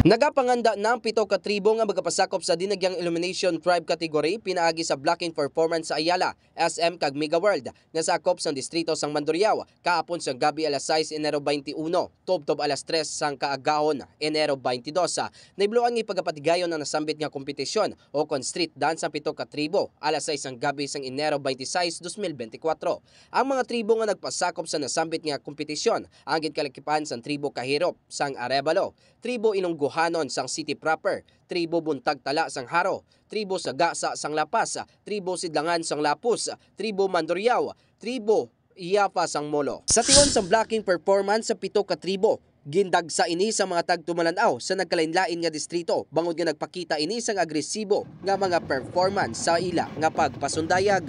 Nagapanganda ng 7 ka tribo nga magapasakop sa dinagyang Illumination Tribe category pinaagi sa Blocking Performance sa Ayala, SM kag Mega World nga sakop sa distrito sang Mandurriao kaapon sa gabi alas 6 Enero 21, tubtob alas 3 sang kaagahon Enero 22. Naibluan nga ipagapatigayon ang nasambit nga kompetisyon o kon street dance sa 7 ka tribo alas 6 sang gabi sang Enero 26, 2024. Ang mga tribo nga nagpasakop sa nasambit nga kompetisyon ang gikalakipan sang tribo Kahirop sang Arevalo, tribo Ilonggohanon sang City Proper, tribo Buntag Tala sang Haro, tribo Sagasa sang Lapas, tribo Sidlangan sang Lapus, tribo Mandurriao, tribo Iapa sang Molo. Sa tion sa blocking performance sa 7 ka tribo, gindag sa ini sa mga tagtumalanaw sa nagkalainlain nga distrito bangod nga nagpakita ini sang agresibo nga mga performance sa ila nga pagpasundayag.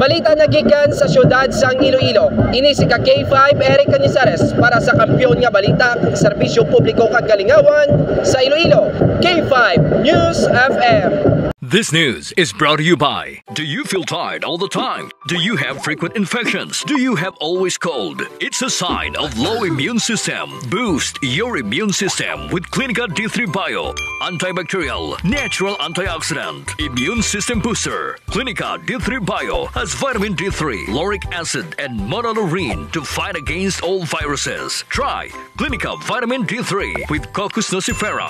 Balita na gikan sa syudad sang Iloilo, ini si K5 Eric Canizares para sa kampiyon nga balita kung serbisyo publiko kag kalingawan sa Iloilo, K5 News FM. This news is brought to you by, do you feel tired all the time? Do you have frequent infections? Do you have always cold? It's a sign of low immune system. Boost your immune system with Clinica D3 Bio, antibacterial, natural antioxidant, immune system booster. Clinica D3 Bio has vitamin D3, lauric acid, and monolurine to fight against all viruses. Try Clinica Vitamin D3 with Coccus nocifera.